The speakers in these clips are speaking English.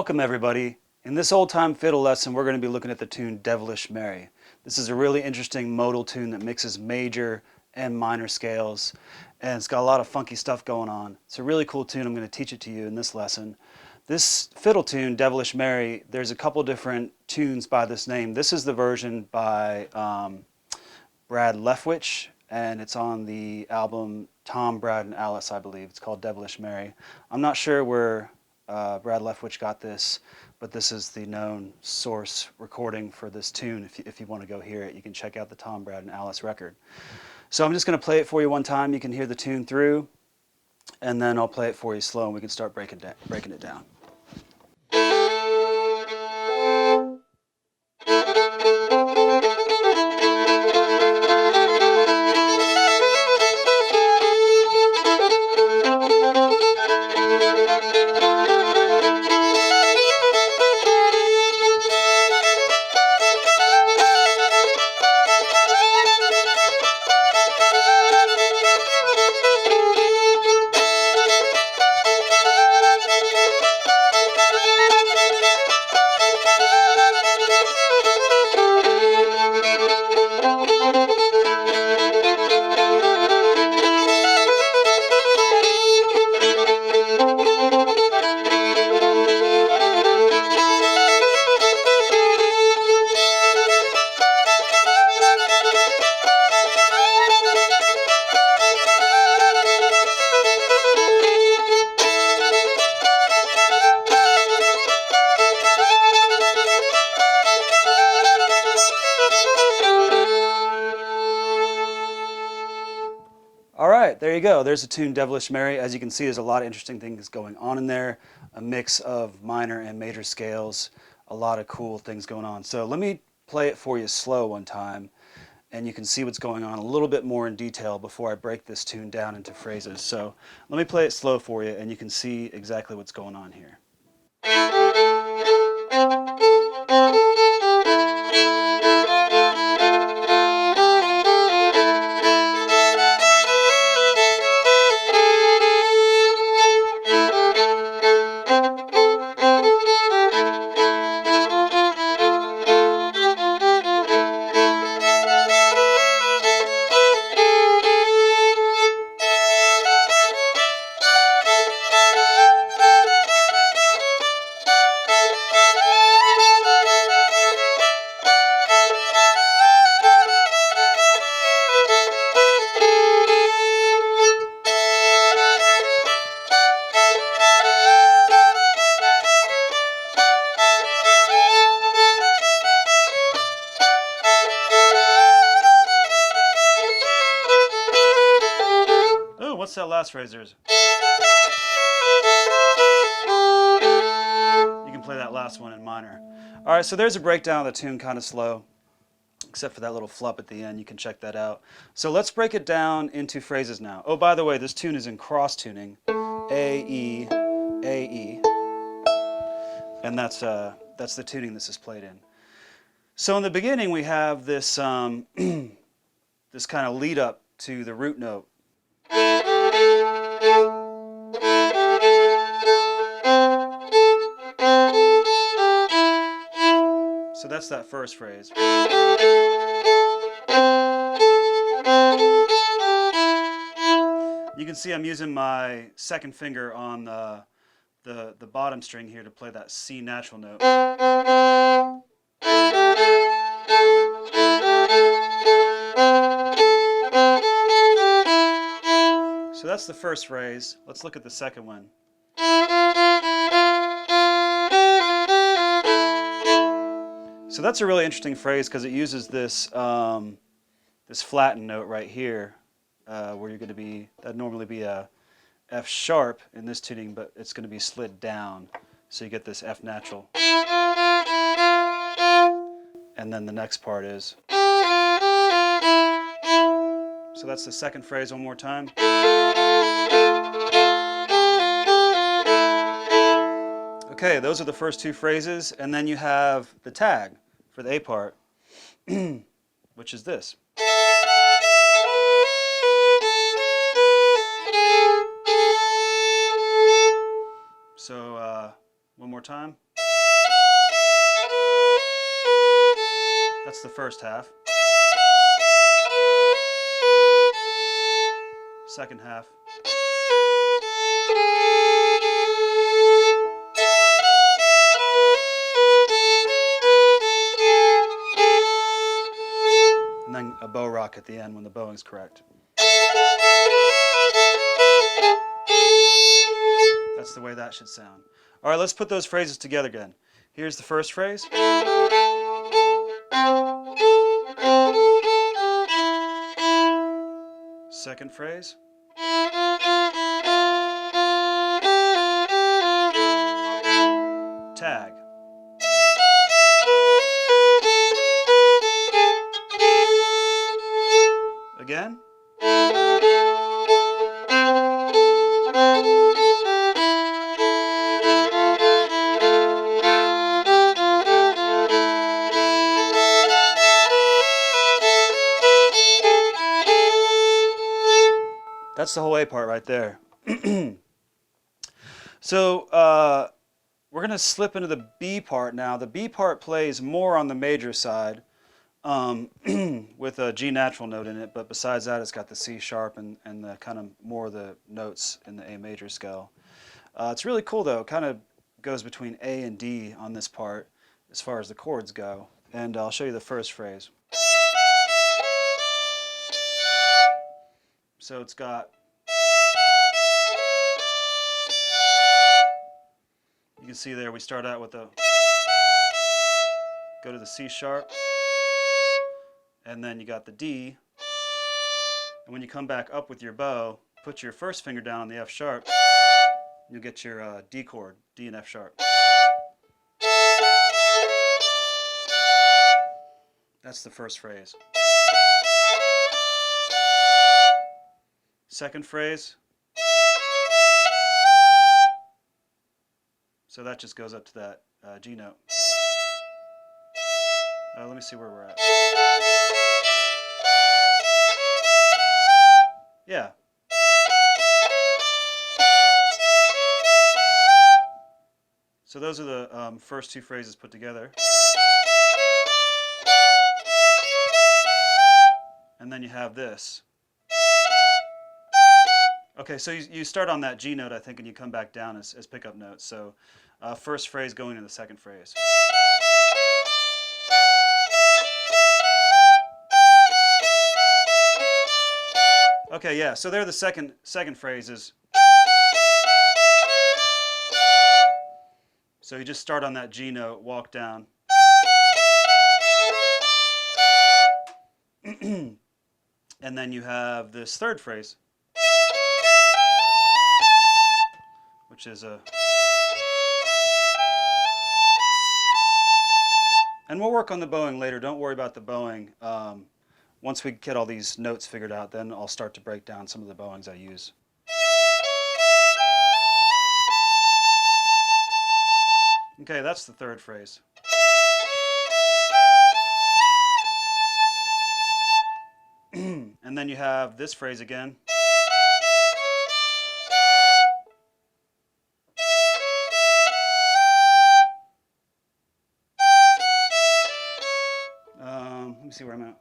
Welcome everybody. In this old-time fiddle lesson we're going to be looking at the tune Devilish Merry. This is a really interesting modal tune that mixes major and minor scales, and it's got a lot of funky stuff going on. It's a really cool tune. I'm going to teach it to you in this lesson. This fiddle tune, Devilish Merry, there's a couple different tunes by this name. This is the version by Brad Leftwich, and it's on the album Tom, Brad, and Alice, I believe. It's called Devilish Merry. I'm not sure where Brad Leftwich got this, but this is the known source recording for this tune. If you want to go hear it, you can check out the Tom, Brad, and Alice record. So I'm just going to play it for you one time. You can hear the tune through, and then I'll play it for you slow, and we can start breaking it down. Alright, there you go. There's the tune Devilish Merry. As you can see, there's a lot of interesting things going on in there. A mix of minor and major scales. A lot of cool things going on. So let me play it for you slow one time, and you can see what's going on a little bit more in detail before I break this tune down into phrases. So let me play it slow for you, and you can see exactly what's going on here. What's that last phrase? You can play that last one in minor. Alright, so there's a breakdown of the tune, kind of slow, except for that little flup at the end. You can check that out. So let's break it down into phrases now. Oh, by the way, this tune is in cross tuning. A, E, A, E. And that's the tuning this is played in. So in the beginning we have this, this kind of lead up to the root note. So that's that first phrase. You can see I'm using my second finger on the bottom string here to play that C natural note. So that's the first phrase. Let's look at the second one. So that's a really interesting phrase because it uses this this flattened note right here, where you're going to be, that'd normally be a F sharp in this tuning, but it's going to be slid down. So you get this F natural. And then the next part is. So that's the second phrase one more time. Okay, those are the first two phrases, and then you have the tag for the A part, which is this. So one more time. That's the first half. Second half. And then a bow rock at the end when the bowing's correct. That's the way that should sound. All right, let's put those phrases together again. Here's the first phrase. Second phrase. Tag. Again. That's the whole A part right there. So we're going to slip into the B part now. The B part plays more on the major side with a G natural note in it, but besides that it's got the C sharp and the kind of more of the notes in the A major scale. It's really cool though. It kind of goes between A and D on this part as far as the chords go. And I'll show you the first phrase. So it's got, you can see there we start out with the, go to the C sharp, and then you got the D, and when you come back up with your bow, put your first finger down on the F sharp, you'll get your D chord, D and F sharp. That's the first phrase. Second phrase. So that just goes up to that G note. Let me see where we're at. Yeah. So those are the first two phrases put together. And then you have this. Okay, so you start on that G note, I think, and you come back down as pickup notes. So first phrase going into the second phrase. Okay, yeah, so there the second phrases. So you just start on that G note, walk down. And then you have this third phrase, which is a... And we'll work on the bowing later. Don't worry about the bowing. Once we get all these notes figured out, then I'll start to break down some of the bowings I use. Okay, that's the third phrase. And then you have this phrase again. Let me see where I'm at.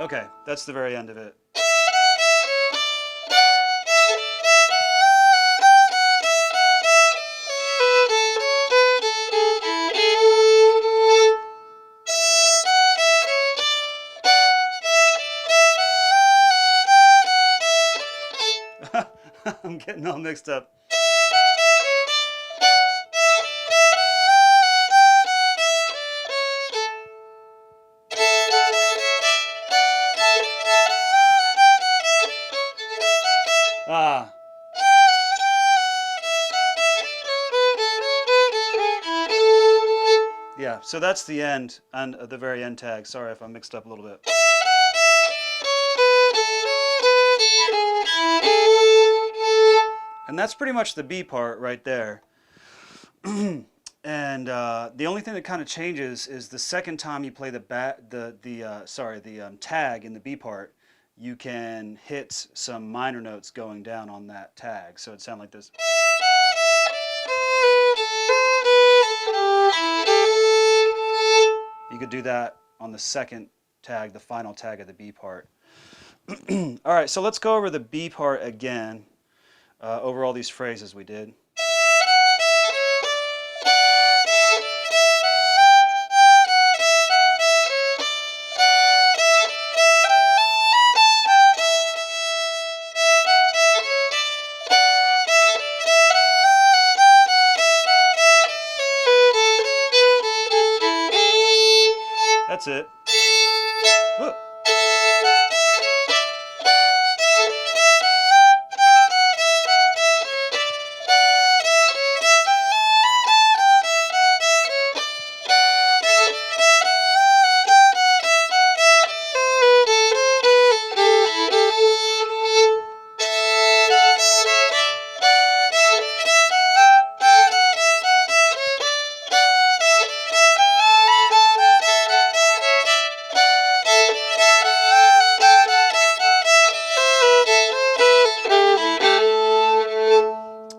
Okay, that's the very end of it. I'm getting all mixed up. Ah. Yeah, so that's the end, and the very end tag. Sorry if I mixed up a little bit. And that's pretty much the B part right there. And the only thing that kind of changes is the second time you play the tag in the B part, you can hit some minor notes going down on that tag. So it sounds like this. You could do that on the second tag, the final tag of the B part. All right, so let's go over the B part again, over all these phrases we did. That's it. Look.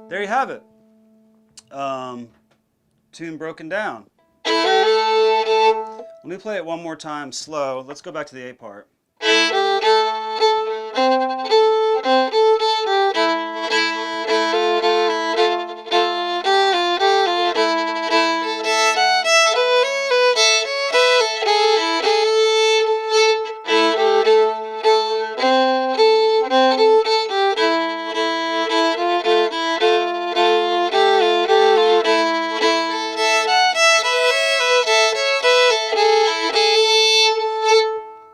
There you have it. Tune broken down. Let me play it one more time slow. Let's go back to the A part.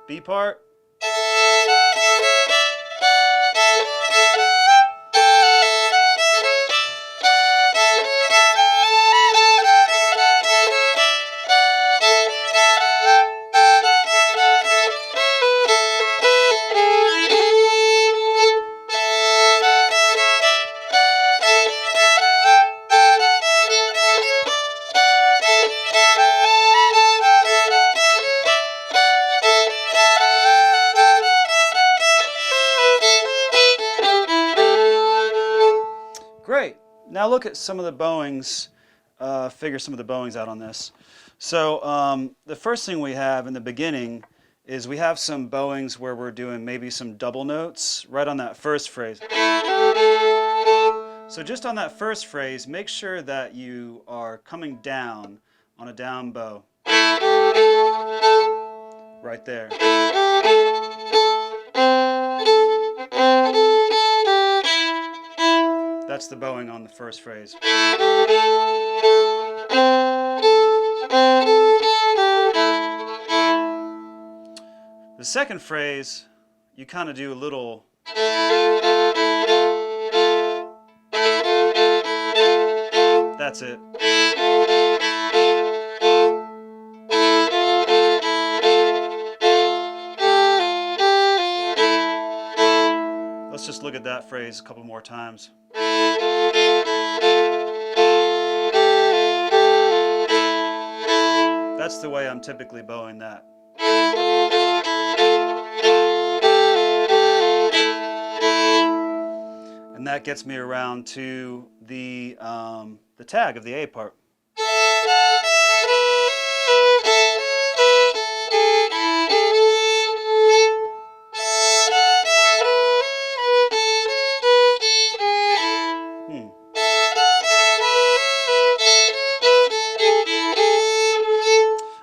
B part. Great. Now look at some of the bowings, figure some of the bowings out on this. So the first thing we have in the beginning is we have some bowings where we're doing maybe some double notes right on that first phrase. So just on that first phrase, make sure that you are coming down on a down bow. Right there. That's the bowing on the first phrase. The second phrase, you kind of do a little. That's it. Let's just look at that phrase a couple more times. That's the way I'm typically bowing that. And that gets me around to the tag of the A part.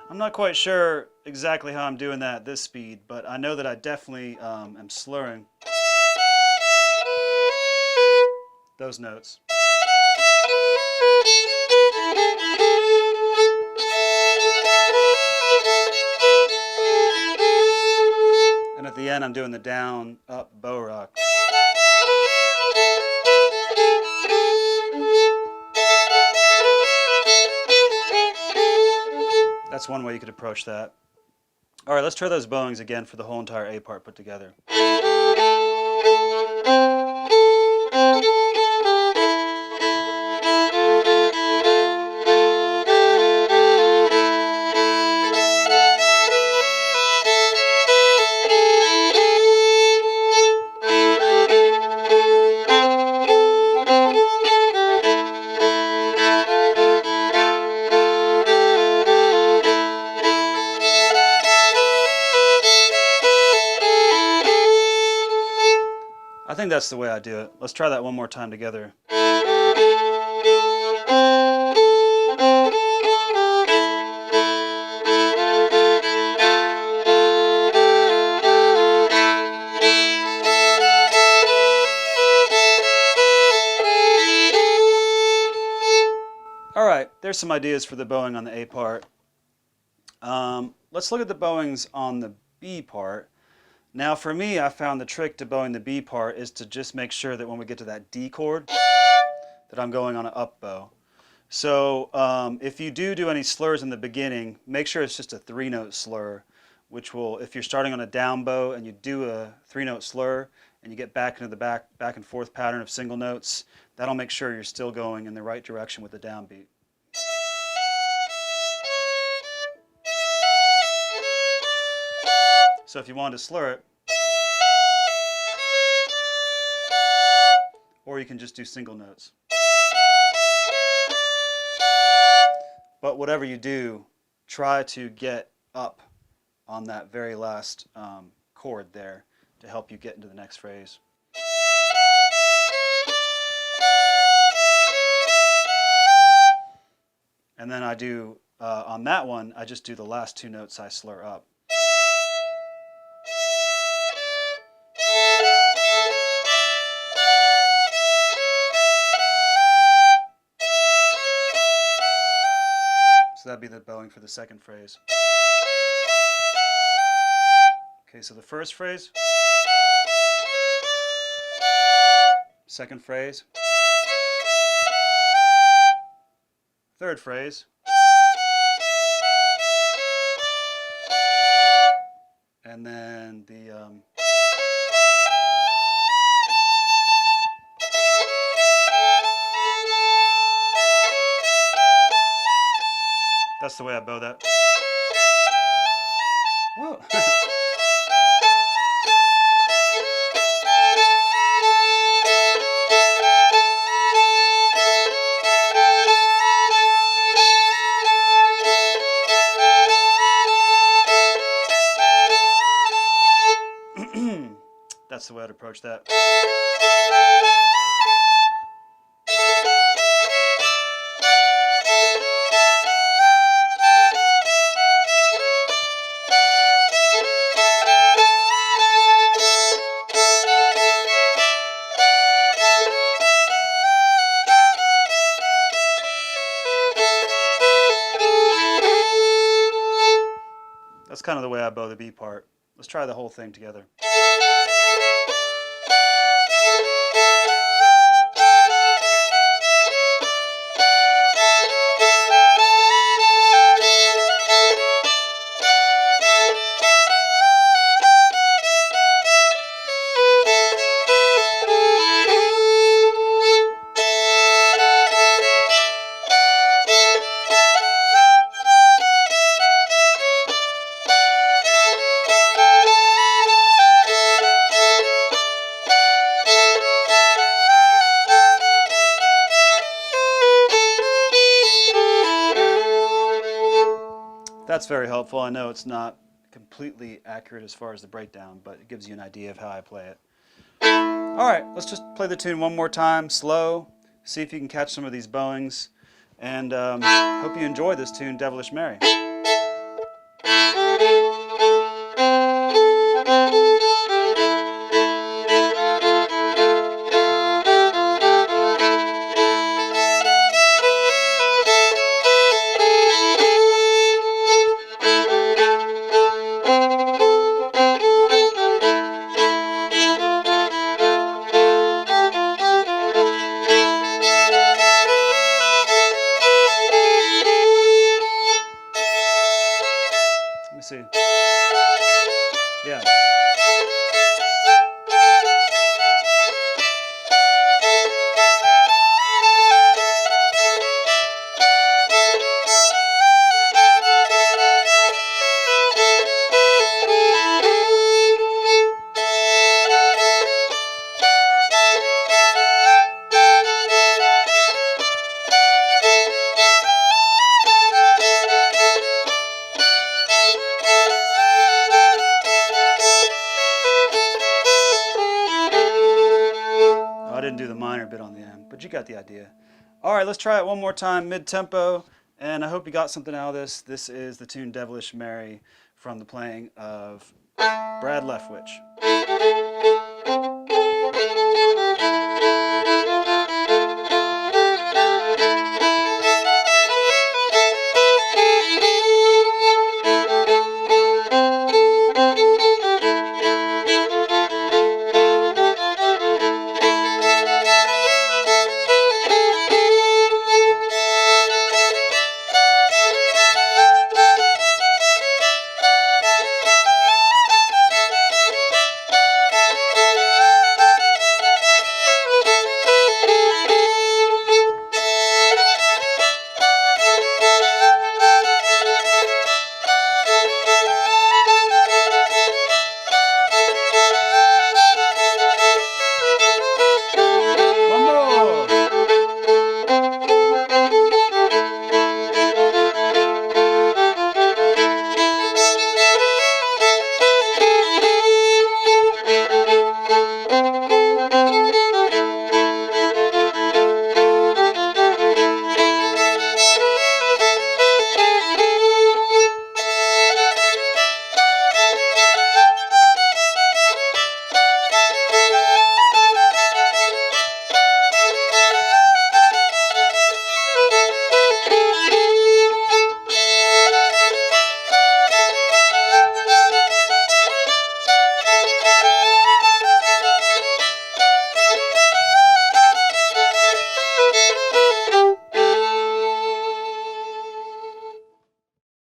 I'm not quite sure exactly how I'm doing that at this speed, but I know that I definitely am slurring those notes. And at the end, I'm doing the down, up, bow rock. That's one way you could approach that. All right, let's try those bowings again for the whole entire A part put together. I think that's the way I do it. Let's try that one more time together. All right, there's some ideas for the bowing on the A part. Let's look at the bowings on the B part. Now for me, I found the trick to bowing the B part is to just make sure that when we get to that D chord, that I'm going on an up bow. So if you do any slurs in the beginning, make sure it's just a 3-note slur, which will, if you're starting on a down bow and you do a 3-note slur and you get back into the back and forth pattern of single notes, that'll make sure you're still going in the right direction with the downbeat. So if you wanted to slur it, or you can just do single notes. But whatever you do, try to get up on that very last chord there to help you get into the next phrase. And then I do, on that one, I just do the last 2 notes I slur up. So that'd be the bowing for the second phrase. Okay, so the first phrase, second phrase, third phrase, and then the that's the way I bow that. Whoa. That's the way I'd approach that. That's kind of the way I bow the B part. Let's try the whole thing together. That's very helpful. I know it's not completely accurate as far as the breakdown, but it gives you an idea of how I play it. All right, let's just play the tune one more time, slow, see if you can catch some of these bowings, and hope you enjoy this tune, Devilish Mary. didn't do the minor bit on the end, but you got the idea. All right, let's try it one more time, mid-tempo, and I hope you got something out of this. This is the tune Devilish Mary from the playing of Brad Leftwich.